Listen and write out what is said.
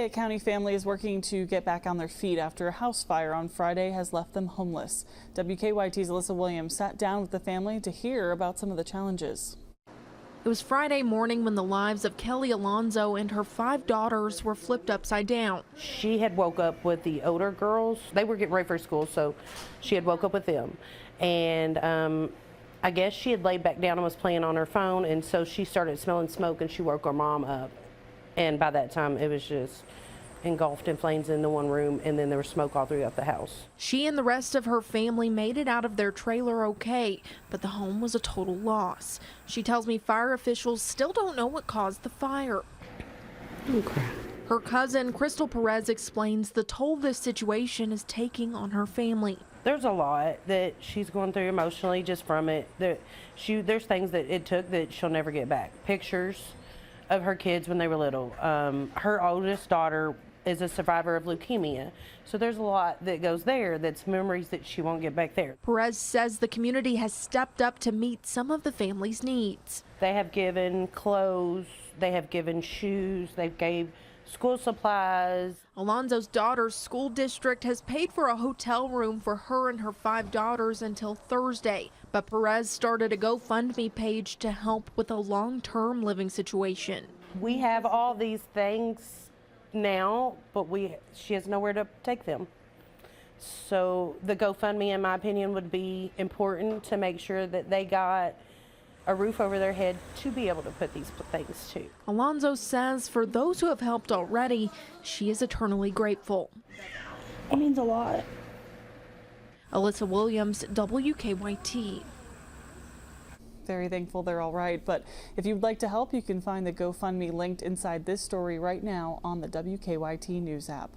A County family is working to get back on their feet after a house fire on Friday has left them homeless. WKYT's Alyssa Williams sat down with the family to hear about some of the challenges. It was Friday morning when the lives of Kelly Alonzo and her 5 daughters were flipped upside down. She had woke up with the older girls. They were getting ready for school, so she had woke up with them. And I guess she had laid back down and was playing on her phone, and so she started smelling smoke and she woke her mom up. And by that time, it was just engulfed in flames in the one room, and then there was smoke all throughout the house. She and the rest of her family made it out of their trailer okay, but the home was a total loss. She tells me fire officials still don't know what caused the fire. Okay. Her cousin, Crystal Perez, explains the toll this situation is taking on her family. There's a lot that she's going through emotionally just from it. There's things that it took that she'll never get back. Pictures of her kids when they were little. Her oldest daughter is a survivor of leukemia. So there's a lot that goes there that's memories that she won't get back there. Perez says the community has stepped up to meet some of the family's needs. They have given clothes, they have given shoes, they've gave school supplies. Alonzo's daughter's school district has paid for a hotel room for her and her 5 daughters until Thursday. But Perez started a GoFundMe page to help with a long-term living situation. We have all these things now, but she has nowhere to take them. So the GoFundMe, in my opinion, would be important to make sure that they got a roof over their head to be able to put these things to. Alonzo says for those who have helped already, she is eternally grateful. It means a lot. Alyssa Williams, WKYT. Very thankful they're all right, but if you'd like to help, you can find the GoFundMe linked inside this story right now on the WKYT News app.